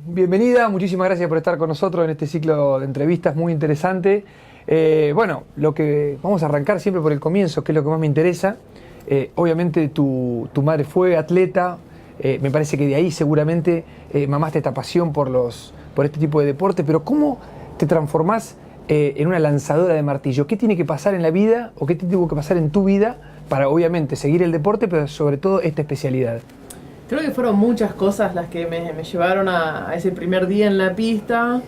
bienvenida, muchísimas gracias por estar con nosotros en este ciclo de entrevistas muy interesante. Bueno, lo que vamos a arrancar siempre por el comienzo, que es lo que más me interesa. Obviamente tu madre fue atleta, me parece que de ahí seguramente mamaste esta pasión por este tipo de deporte, pero ¿cómo te transformás en una lanzadora de martillo? ¿Qué tiene que pasar en la vida o qué tuvo que pasar en tu vida para obviamente seguir el deporte, pero sobre todo esta especialidad? Creo que fueron muchas cosas las que me llevaron a ese primer día en la pista.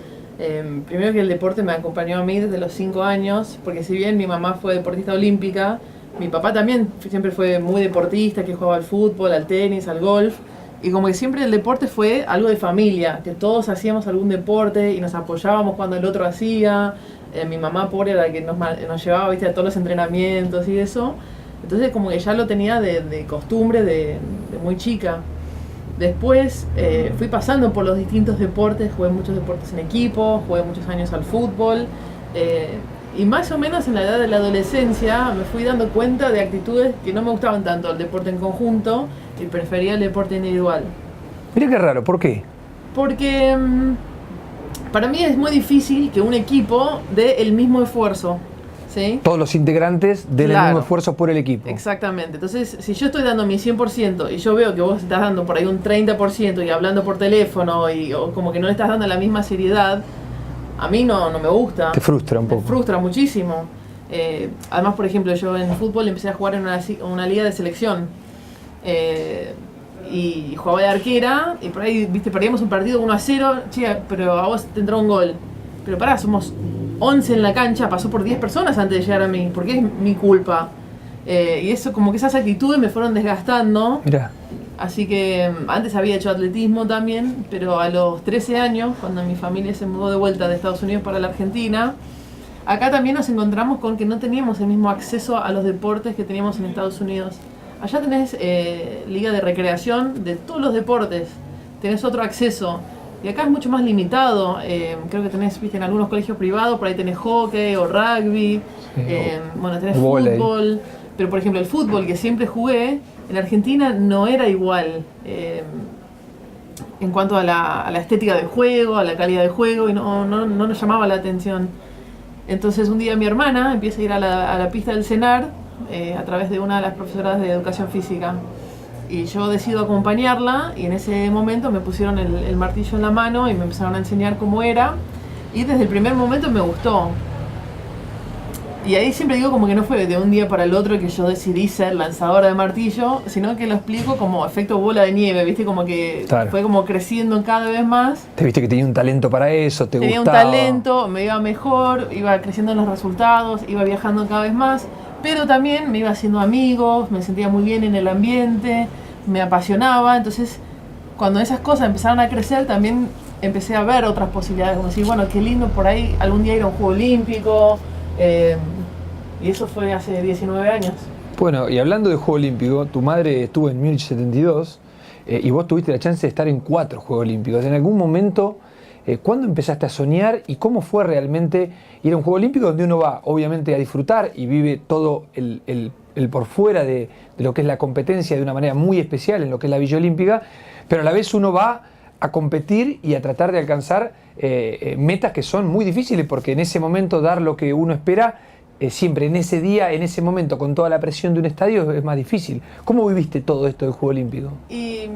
Primero que el deporte me acompañó a mí desde los 5 años, porque si bien mi mamá fue deportista olímpica, mi papá también siempre fue muy deportista, que jugaba al fútbol, al tenis, al golf. Y como que siempre el deporte fue algo de familia, que todos hacíamos algún deporte y nos apoyábamos cuando el otro hacía. Mi mamá, pobre, era la que nos llevaba, ¿viste?, a todos los entrenamientos y eso. Entonces como que ya lo tenía de costumbre de muy chica. Después fui pasando por los distintos deportes, jugué muchos deportes en equipo, jugué muchos años al fútbol. Y más o menos en la edad de la adolescencia me fui dando cuenta de actitudes que no me gustaban tanto el deporte en conjunto y prefería el deporte individual. Mira qué raro, ¿por qué? Porque para mí es muy difícil que un equipo dé el mismo esfuerzo. ¿Sí? Todos los integrantes den el mismo esfuerzo por el equipo. Exactamente. Entonces, si yo estoy dando mi 100% y yo veo que vos estás dando por ahí un 30% y hablando por teléfono o como que no le estás dando la misma seriedad, a mí no me gusta. Te frustra un poco. Me frustra muchísimo. Además, por ejemplo, yo en fútbol empecé a jugar en una liga de selección. Y jugaba de arquera y por ahí, viste, perdíamos un partido 1-0, che, pero a vos te entró un gol. Pero pará, somos 11 en la cancha, pasó por 10 personas antes de llegar a mí, porque es mi culpa. Y eso, como que esas actitudes me fueron desgastando. Mirá. Así que antes había hecho atletismo también, pero a los 13 años, cuando mi familia se mudó de vuelta de Estados Unidos para la Argentina, acá también nos encontramos con que no teníamos el mismo acceso a los deportes que teníamos en Estados Unidos. Allá tenés liga de recreación de todos los deportes, tenés otro acceso. Y acá es mucho más limitado. Creo que tenés, viste, en algunos colegios privados, por ahí tenés hockey o rugby, sí, bueno, tenés fútbol. Pero por ejemplo el fútbol que siempre jugué, en Argentina no era igual en cuanto a la estética del juego, a la calidad del juego, y no nos llamaba la atención. Entonces un día mi hermana empieza a ir a la pista del CENAR a través de una de las profesoras de educación física. Y yo decido acompañarla y en ese momento me pusieron el martillo en la mano y me empezaron a enseñar cómo era. Y desde el primer momento me gustó. Y ahí siempre digo como que no fue de un día para el otro que yo decidí ser lanzadora de martillo, sino que lo explico como efecto bola de nieve, ¿viste? Como que claro, fue como creciendo cada vez más. Te viste que tenía un talento para eso, te tenía gustaba. Tenía un talento, me iba mejor, iba creciendo en los resultados, iba viajando cada vez más. Pero también me iba haciendo amigos, me sentía muy bien en el ambiente, me apasionaba. Entonces, cuando esas cosas empezaron a crecer, también empecé a ver otras posibilidades, como decir, bueno, qué lindo por ahí algún día ir a un Juego Olímpico. Y eso fue hace 19 años. Bueno, y hablando de Juego Olímpico, tu madre estuvo en Múnich 72 y vos tuviste la chance de estar en 4 Juegos Olímpicos. ¿En algún momento, cuándo empezaste a soñar y cómo fue realmente ir a un Juego Olímpico donde uno va, obviamente, a disfrutar y vive todo el por fuera de lo que es la competencia de una manera muy especial en lo que es la Villa Olímpica, pero a la vez uno va a competir y a tratar de alcanzar metas que son muy difíciles, porque en ese momento dar lo que uno espera, siempre en ese día, en ese momento, con toda la presión de un estadio, es más difícil. ¿Cómo viviste todo esto del Juego Olímpico? Y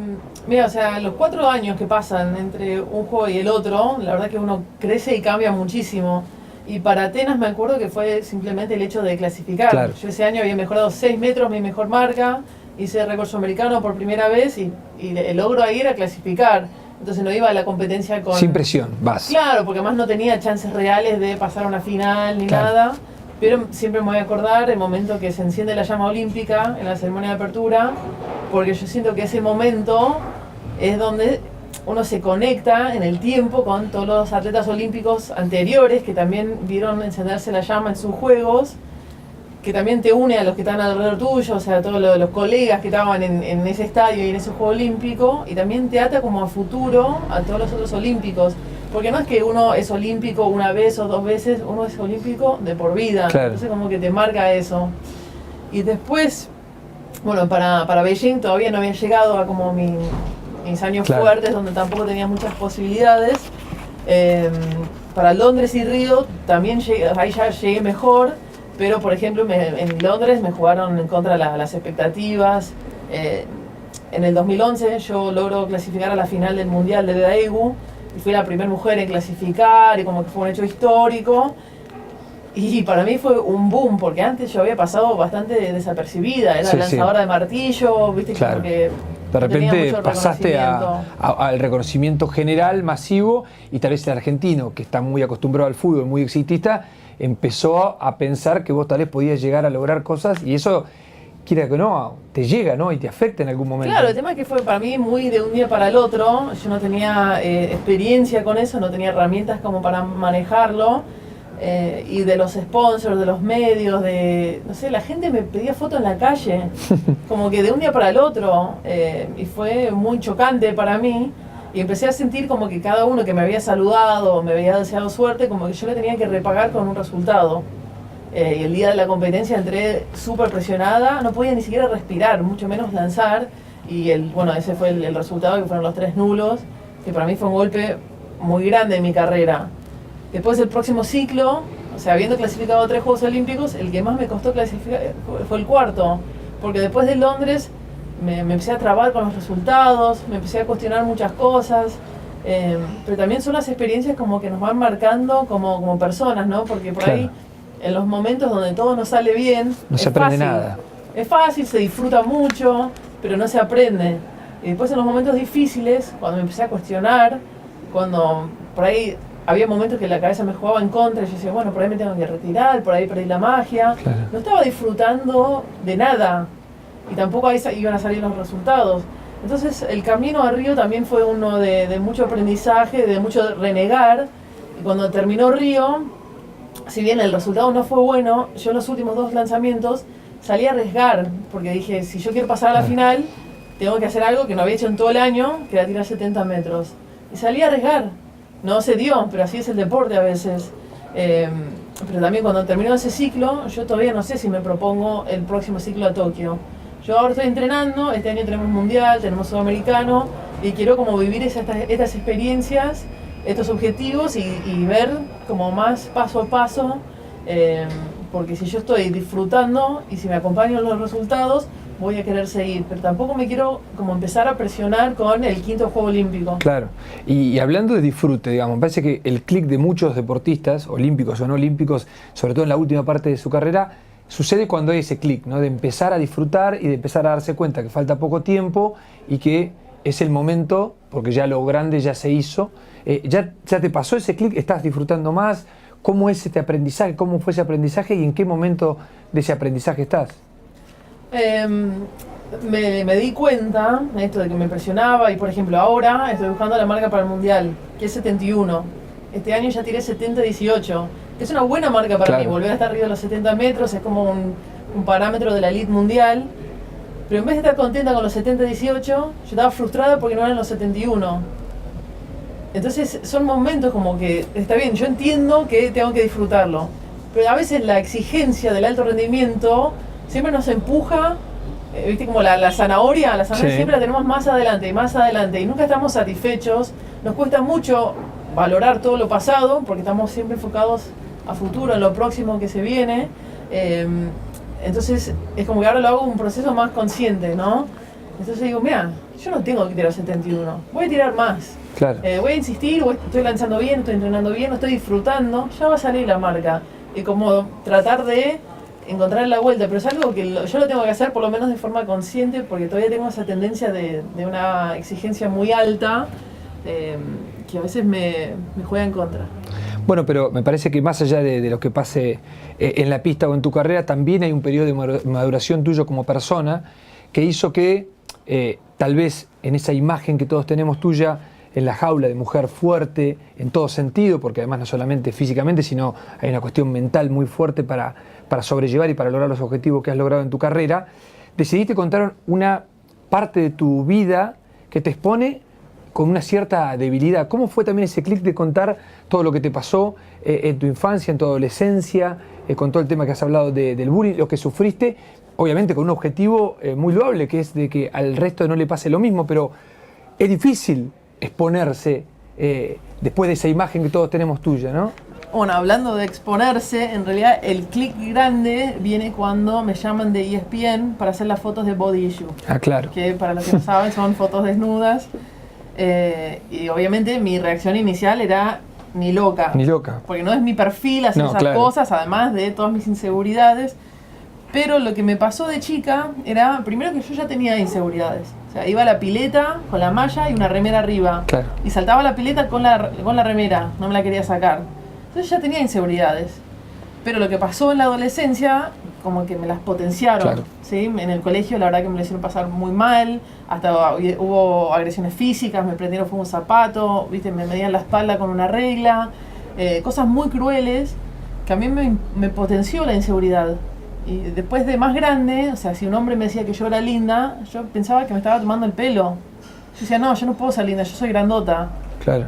mira, o sea, los 4 años que pasan entre un juego y el otro, la verdad que uno crece y cambia muchísimo. Y para Atenas me acuerdo que fue simplemente el hecho de clasificar. Claro. Yo ese año había mejorado 6 metros, mi mejor marca, hice récord sudamericano por primera vez y el logro ahí era clasificar. Entonces no iba a la competencia con... Sin presión, vas. Claro, porque además no tenía chances reales de pasar a una final ni nada. Pero siempre me voy a acordar el momento que se enciende la llama olímpica en la ceremonia de apertura, porque yo siento que ese momento es donde uno se conecta en el tiempo con todos los atletas olímpicos anteriores que también vieron encenderse la llama en sus juegos, que también te une a los que están alrededor tuyo, o sea, a todos los colegas que estaban en ese estadio y en ese juego olímpico, y también te ata como a futuro a todos los otros olímpicos. Porque no es que uno es olímpico una vez o 2 veces, uno es olímpico de por vida. Claro. Entonces como que te marca eso. Y después, bueno, para Beijing todavía no había llegado a como mis años Claro. fuertes, donde tampoco tenía muchas posibilidades. Para Londres y Río también llegué, ahí ya llegué mejor, pero por ejemplo en Londres me jugaron en contra las expectativas. En el 2011 yo logro clasificar a la final del Mundial de Daegu y fui la primera mujer en clasificar y como que fue un hecho histórico. Y para mí fue un boom, porque antes yo había pasado bastante desapercibida, era Sí, lanzadora de martillo, viste, Claro. como que De no tenía repente mucho pasaste reconocimiento. al reconocimiento general, masivo, y tal vez el argentino, que está muy acostumbrado al fútbol, muy exitista, empezó a pensar que vos tal vez podías llegar a lograr cosas, y eso, quiera que no, te llega, ¿no? Y te afecta en algún momento. Claro, el tema es que fue para mí muy de un día para el otro, yo no tenía experiencia con eso, no tenía herramientas como para manejarlo. Y de los sponsors, de los medios, no sé, la gente me pedía fotos en la calle, como que de un día para el otro, y fue muy chocante para mí, y empecé a sentir como que cada uno que me había saludado, me había deseado suerte, como que yo le tenía que repagar con un resultado. Y el día de la competencia entré súper presionada, no podía ni siquiera respirar, mucho menos lanzar, y bueno, ese fue el resultado, que fueron los 3 nulos, que para mí fue un golpe muy grande en mi carrera. Después del próximo ciclo, o sea, habiendo clasificado 3 Juegos Olímpicos, el que más me costó clasificar fue el cuarto, porque después de Londres me empecé a trabar con los resultados, me empecé a cuestionar muchas cosas, pero también son las experiencias como que nos van marcando como personas, ¿no? Porque por ahí, en los momentos donde todo nos sale bien, no se aprende nada. Es fácil, se disfruta mucho, pero no se aprende. Y después en los momentos difíciles, cuando me empecé a cuestionar, cuando por ahí había momentos que la cabeza me jugaba en contra y yo decía, bueno, por ahí me tengo que retirar, por ahí perdí la magia. Claro. No estaba disfrutando de nada y tampoco ahí iban a salir los resultados. Entonces el camino a Río también fue uno de mucho aprendizaje, de mucho renegar. Y cuando terminó Río, si bien el resultado no fue bueno, yo en los últimos 2 lanzamientos salí a arriesgar, porque dije, si yo quiero pasar a la final, tengo que hacer algo que no había hecho en todo el año, que era tirar 70 metros. Y salí a arriesgar. No se dio, pero así es el deporte a veces. Pero también cuando terminó ese ciclo, yo todavía no sé si me propongo el próximo ciclo a Tokio. Yo ahora estoy entrenando, este año tenemos mundial, tenemos sudamericano, y quiero como vivir estas experiencias, estos objetivos y ver como más paso a paso, porque si yo estoy disfrutando y si me acompañan los resultados, voy a querer seguir, pero tampoco me quiero como empezar a presionar con el 5.º Juego Olímpico. Claro, y hablando de disfrute, digamos, me parece que el clic de muchos deportistas, olímpicos o no olímpicos, sobre todo en la última parte de su carrera, sucede cuando hay ese clic, ¿no? De empezar a disfrutar y de empezar a darse cuenta que falta poco tiempo y que es el momento, porque ya lo grande ya se hizo. ¿Ya te pasó ese clic? ¿Estás disfrutando más? ¿Cómo es este aprendizaje? ¿Cómo fue ese aprendizaje y en qué momento de ese aprendizaje estás? Me di cuenta de esto de que me presionaba y por ejemplo ahora estoy buscando la marca para el mundial, que es 71. Este año ya tiré 70-18, que es una buena marca para mí, volver a estar arriba de los 70 metros, es como un parámetro de la elite mundial. Pero en vez de estar contenta con los 70-18, yo estaba frustrada porque no eran los 71. Entonces son momentos como que, está bien, yo entiendo que tengo que disfrutarlo, pero a veces la exigencia del alto rendimiento siempre nos empuja, viste, como la zanahoria siempre la tenemos más adelante, y nunca estamos satisfechos, nos cuesta mucho valorar todo lo pasado, porque estamos siempre enfocados a futuro, en lo próximo que se viene, entonces es como que ahora lo hago un proceso más consciente, ¿no? Entonces digo, mira, yo no tengo que tirar 71, voy a tirar más. Claro. Voy a insistir, estoy lanzando bien, estoy entrenando bien, estoy disfrutando, ya va a salir la marca. Y como tratar de encontrar la vuelta, pero es algo que yo lo tengo que hacer por lo menos de forma consciente, porque todavía tengo esa tendencia de una exigencia muy alta, que a veces me juega en contra. Bueno, pero me parece que más allá de lo que pase en la pista o en tu carrera, también hay un periodo de maduración tuyo como persona que hizo que tal vez en esa imagen que todos tenemos tuya, en la jaula de mujer fuerte en todo sentido, porque además no solamente físicamente, sino hay una cuestión mental muy fuerte para sobrellevar y para lograr los objetivos que has logrado en tu carrera, decidiste contar una parte de tu vida que te expone con una cierta debilidad. ¿Cómo fue también ese clic de contar todo lo que te pasó en tu infancia, en tu adolescencia, con todo el tema que has hablado del bullying, lo que sufriste, obviamente con un objetivo muy loable, que es de que al resto no le pase lo mismo, pero Es difícil exponerse después de esa imagen que todos tenemos tuya, ¿no? Bueno, hablando de exponerse, en realidad el clic grande viene cuando me llaman de ESPN para hacer las fotos de Body Issue. Ah, claro. Que para los que no saben son fotos desnudas. Y obviamente mi reacción inicial era ni loca. Ni loca. Porque no es mi perfil hacer esas cosas, además de todas mis inseguridades. Pero lo que me pasó de chica era, primero que yo ya tenía inseguridades. O sea, iba a la pileta con la malla y una remera arriba. Claro. Y saltaba a la pileta con la remera, no me la quería sacar. Entonces ya tenía inseguridades. Pero lo que pasó en la adolescencia, como que me las potenciaron. Claro. ¿Sí? En el colegio la verdad que me lo hicieron pasar muy mal. Hasta hubo agresiones físicas, me prendieron fuego un zapato, ¿viste? Me medían la espalda con una regla. Cosas muy crueles que a mí me potenció la inseguridad. Y después de más grande, o sea, si un hombre me decía que yo era linda, yo pensaba que me estaba tomando el pelo. Yo decía, no, yo no puedo ser linda, yo soy grandota. Claro.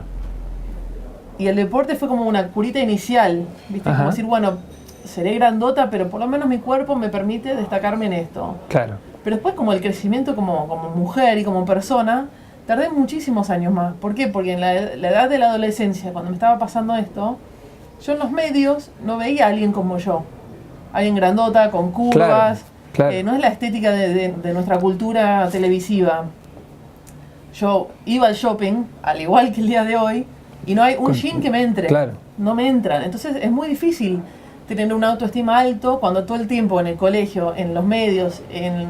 Y el deporte fue como una curita inicial, ¿viste? Ajá. Como decir, bueno, seré grandota, pero por lo menos mi cuerpo me permite destacarme en esto. Claro. Pero después como el crecimiento como mujer y como persona, tardé muchísimos años más. ¿Por qué? Porque en la edad de la adolescencia, cuando me estaba pasando esto, yo en los medios no veía a alguien como yo. Alguien grandota, con curvas. Claro. No es la estética de nuestra cultura televisiva. Yo iba al shopping, al igual que el día de hoy, y no hay un jean que me entre. Claro. No me entran. Entonces es muy difícil tener una autoestima alto cuando todo el tiempo en el colegio, en los medios, en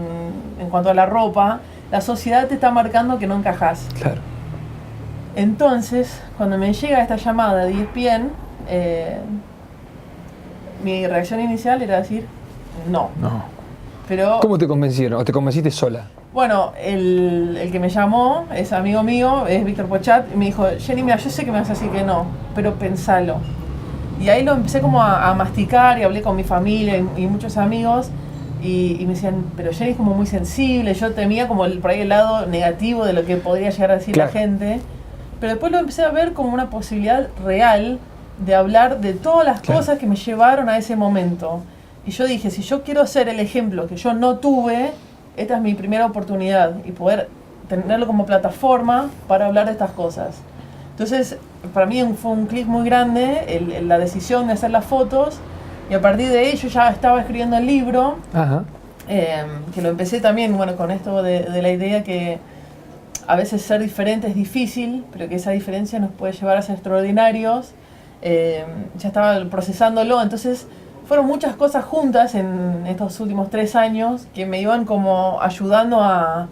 cuanto a la ropa, la sociedad te está marcando que no encajas. Claro. Entonces, cuando me llega esta llamada de ESPN, mi reacción inicial era decir no. No. Pero, ¿Cómo te convencieron? ¿O te convenciste sola? bueno, el que me llamó es amigo mío, es Víctor Pochat, y me dijo, Jenny, mira, yo sé que me vas a decir que no, pero pensalo. Y ahí lo empecé como a masticar y hablé con mi familia y muchos amigos y me decían, pero Jenny es como muy sensible, yo temía como por ahí el lado negativo de lo que podría llegar a decir la gente, pero después lo empecé a ver como una posibilidad real de hablar de todas las cosas que me llevaron a ese momento. Y yo dije, si yo quiero ser el ejemplo que yo no tuve, esta es mi primera oportunidad y poder tenerlo como plataforma para hablar de estas cosas. Entonces, para mí fue un clic muy grande la decisión de hacer las fotos y a partir de ahí yo ya estaba escribiendo el libro. Ajá. Que lo empecé también, bueno, con esto de la idea que a veces ser diferente es difícil, pero que esa diferencia nos puede llevar a ser extraordinarios. Ya estaba procesándolo, entonces fueron muchas cosas juntas en estos últimos 3 años que me iban como ayudando a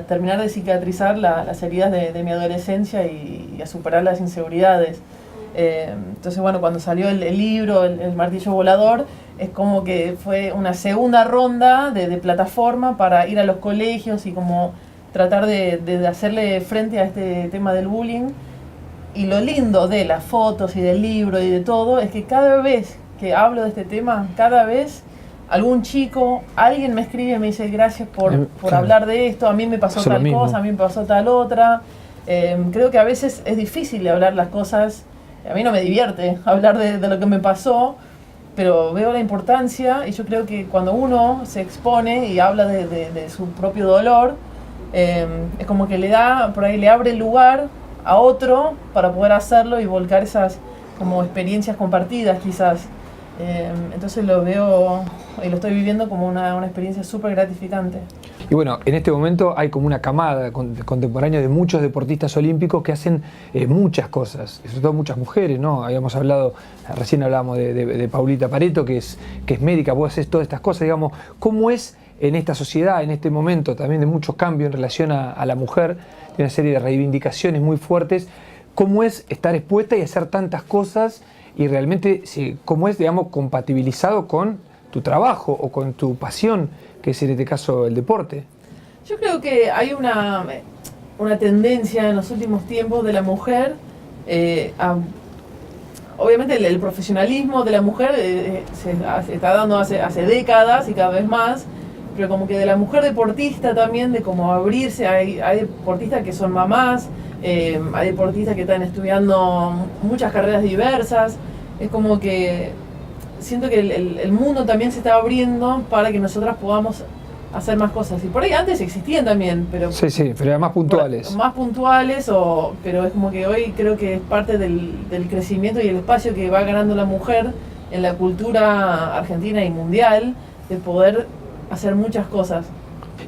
terminar de cicatrizar las heridas de mi adolescencia y a superar las inseguridades. Entonces, bueno, cuando salió el libro, el martillo volador, es como que fue una segunda ronda de plataforma para ir a los colegios y como tratar de hacerle frente a este tema del bullying. Y lo lindo de las fotos y del libro y de todo es que cada vez que hablo de este tema, cada vez algún chico, alguien me escribe y me dice gracias por hablar de esto, a mí me pasó tal cosa, a mí me pasó tal otra. Creo que a veces es difícil de hablar las cosas, a mí no me divierte hablar de lo que me pasó, pero veo la importancia y yo creo que cuando uno se expone y habla de su propio dolor, es como que le da, por ahí le abre el lugar a otro para poder hacerlo y volcar esas como experiencias compartidas quizás. Entonces lo veo y lo estoy viviendo como una experiencia súper gratificante. Y bueno, en este momento hay como una camada contemporánea de muchos deportistas olímpicos que hacen muchas cosas, sobre todo muchas mujeres, ¿no? Habíamos hablado, recién hablábamos de Paulita Pareto, que es médica, vos haces todas estas cosas, digamos, ¿cómo es en esta sociedad, en este momento también de muchos cambios en relación a la mujer, de una serie de reivindicaciones muy fuertes, cómo es estar expuesta y hacer tantas cosas y realmente cómo es, digamos, compatibilizado con tu trabajo o con tu pasión, que es en este caso el deporte? Yo creo que hay una tendencia en los últimos tiempos de la mujer obviamente el profesionalismo de la mujer se está dando hace décadas y cada vez más, pero como que de la mujer deportista también, de como abrirse, hay deportistas que son mamás, hay deportistas que están estudiando muchas carreras diversas, es como que siento que el mundo también se está abriendo para que nosotras podamos hacer más cosas. Y por ahí antes existían también, pero... Sí, pero eran más puntuales. Más puntuales, pero es como que hoy creo que es parte del crecimiento y el espacio que va ganando la mujer en la cultura argentina y mundial, de poder hacer muchas cosas.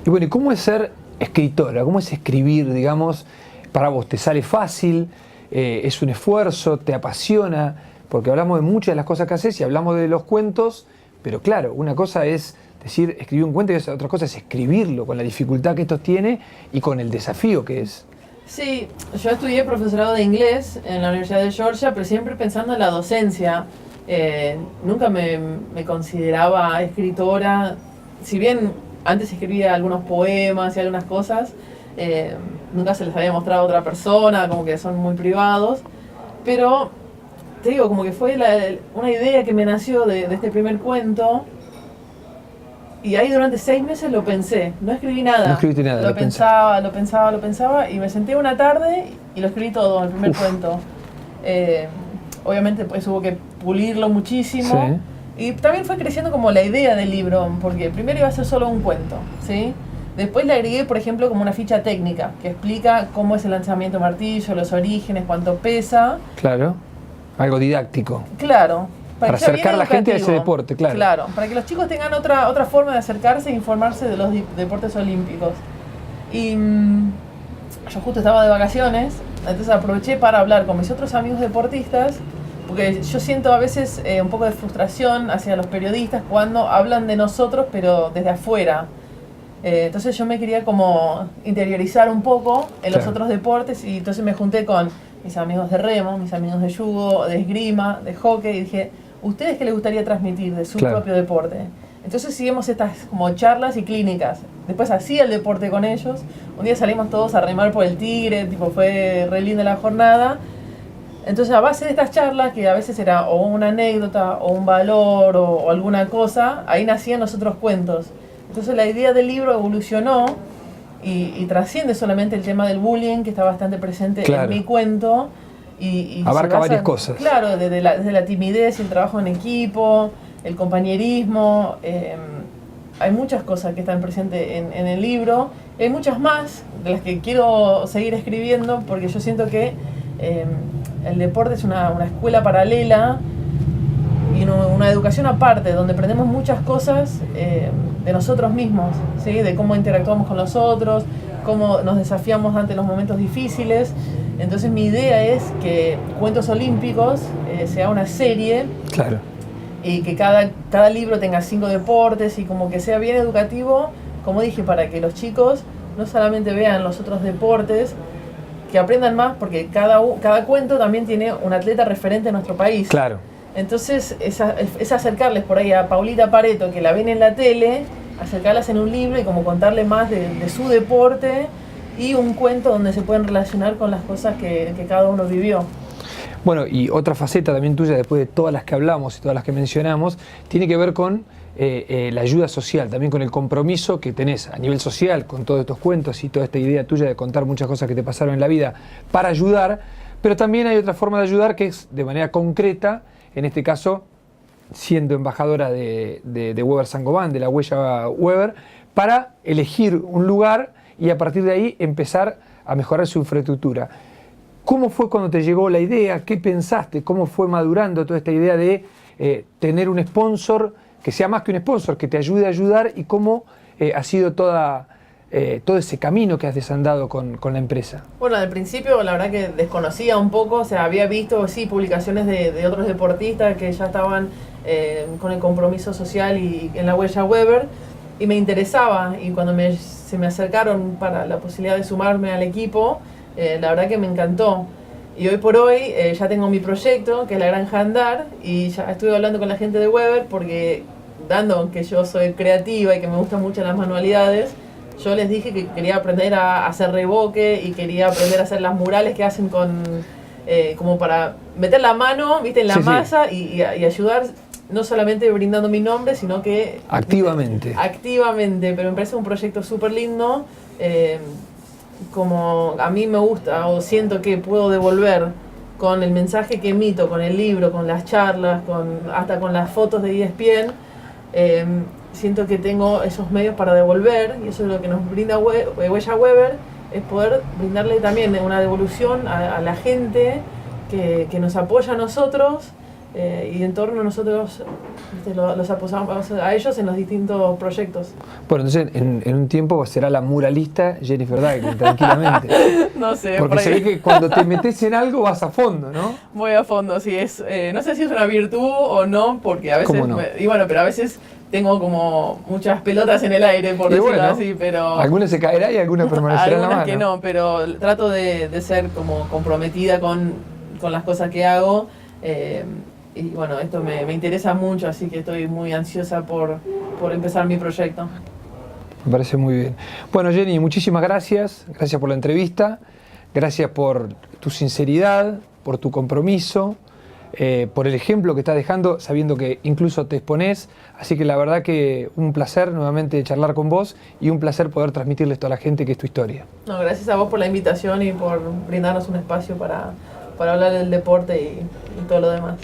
Y bueno, ¿y cómo es ser escritora? ¿Cómo es escribir, digamos, para vos? ¿Te sale fácil? ¿Es un esfuerzo? ¿Te apasiona? Porque hablamos de muchas de las cosas que haces y hablamos de los cuentos, pero claro, una cosa es decir, escribir un cuento y otra cosa es escribirlo con la dificultad que esto tiene y con el desafío que es. Sí, yo estudié profesorado de inglés en la Universidad de Georgia, pero siempre pensando en la docencia. Nunca me consideraba escritora, si bien antes escribía algunos poemas y algunas cosas, nunca se les había mostrado a otra persona, como que son muy privados, pero te digo, como que fue una idea que me nació de este primer cuento, y ahí durante 6 meses lo pensé, no escribí nada. No escribiste nada, lo pensaba, y me senté una tarde y lo escribí todo, el primer cuento. Obviamente pues hubo que pulirlo muchísimo, y también fue creciendo como la idea del libro, porque primero iba a ser solo un cuento, ¿sí? Después le agregué, por ejemplo, como una ficha técnica que explica cómo es el lanzamiento martillo, los orígenes, cuánto pesa. Claro, algo didáctico. Claro. Para acercar a la gente a ese deporte, claro. Claro, para que los chicos tengan otra forma de acercarse e informarse de los deportes olímpicos. Y yo justo estaba de vacaciones, entonces aproveché para hablar con mis otros amigos deportistas, porque yo siento a veces un poco de frustración hacia los periodistas cuando hablan de nosotros, pero desde afuera. Entonces yo me quería como interiorizar un poco en los otros deportes, y entonces me junté con mis amigos de remo, mis amigos de judo, de esgrima, de hockey, y dije, ¿ustedes qué les gustaría transmitir de su propio deporte? Entonces seguimos estas como charlas y clínicas. Después hacía el deporte con ellos. Un día salimos todos a remar por el Tigre, tipo fue re linda la jornada. Entonces a base de estas charlas, que a veces era o una anécdota o un valor o alguna cosa, ahí nacían los otros cuentos. Entonces la idea del libro evolucionó y trasciende solamente el tema del bullying, que está bastante presente en mi cuento. Y abarca varias cosas. Claro, desde la timidez y el trabajo en equipo, el compañerismo. Hay muchas cosas que están presentes en el libro. Hay muchas más de las que quiero seguir escribiendo, porque yo siento que el deporte es una escuela paralela y una educación aparte, donde aprendemos muchas cosas de nosotros mismos, ¿sí? De cómo interactuamos con los otros, cómo nos desafiamos ante los momentos difíciles. Entonces mi idea es que Cuentos Olímpicos sea una serie. Claro. Y que cada libro tenga 5 deportes y como que sea bien educativo, como dije, para que los chicos no solamente vean los otros deportes, que aprendan más, porque cada cuento también tiene un atleta referente en nuestro país. Claro. Entonces es acercarles por ahí a Paulita Pareto, que la ven en la tele, acercarlas en un libro y como contarle más de su deporte, y un cuento donde se pueden relacionar con las cosas que cada uno vivió. Bueno, y otra faceta también tuya, después de todas las que hablamos y todas las que mencionamos, tiene que ver con la ayuda social, también con el compromiso que tenés a nivel social con todos estos cuentos y toda esta idea tuya de contar muchas cosas que te pasaron en la vida para ayudar, pero también hay otra forma de ayudar que es de manera concreta, en este caso siendo embajadora de Weber Saint-Gobain, de la huella Weber, para elegir un lugar y a partir de ahí empezar a mejorar su infraestructura. ¿Cómo fue cuando te llegó la idea? ¿Qué pensaste? ¿Cómo fue madurando toda esta idea de tener un sponsor que sea más que un sponsor, que te ayude a ayudar? ¿Y cómo ha sido todo ese camino que has desandado con la empresa? Bueno, al principio la verdad que desconocía un poco, o sea, había visto sí publicaciones de otros deportistas que ya estaban con el compromiso social y en la huella Weber, y me interesaba, y cuando se me acercaron para la posibilidad de sumarme al equipo, la verdad que me encantó. Y hoy por hoy ya tengo mi proyecto, que es la Granja Andar, y ya estuve hablando con la gente de Weber, porque dando que yo soy creativa y que me gustan mucho las manualidades, yo les dije que quería aprender a hacer reboque y quería aprender a hacer las murales que hacen con como para meter la mano, ¿viste?, en la masa y ayudar, no solamente brindando mi nombre, sino que activamente, pero me parece un proyecto súper lindo. Como a mí me gusta o siento que puedo devolver con el mensaje que emito, con el libro, con las charlas, hasta con las fotos de ESPN, siento que tengo esos medios para devolver, y eso es lo que nos brinda Huella Weber, es poder brindarle también una devolución a la gente que nos apoya a nosotros, y en torno a nosotros, ¿viste? Los apoyamos a ellos en los distintos proyectos. Bueno, entonces en un tiempo será la muralista Jennifer Daigle, tranquilamente. No sé, porque se ve que cuando te metes en algo vas a fondo, ¿no? Voy a fondo, sí, no sé si es una virtud o no, porque a veces, ¿Cómo no? pero a veces tengo como muchas pelotas en el aire, por decirlo bueno, así, pero... Alguna se caerá y alguna permanecerá en la mano. Algunas que no, pero trato de ser como comprometida con las cosas que hago, y bueno, esto me interesa mucho, así que estoy muy ansiosa por empezar mi proyecto. Me parece muy bien. Bueno, Jenny, muchísimas gracias. Gracias por la entrevista. Gracias por tu sinceridad, por tu compromiso, por el ejemplo que estás dejando, sabiendo que incluso te exponés. Así que la verdad que un placer nuevamente charlar con vos y un placer poder transmitirle esto a la gente que es tu historia. No, gracias a vos por la invitación y por brindarnos un espacio para hablar del deporte y todo lo demás.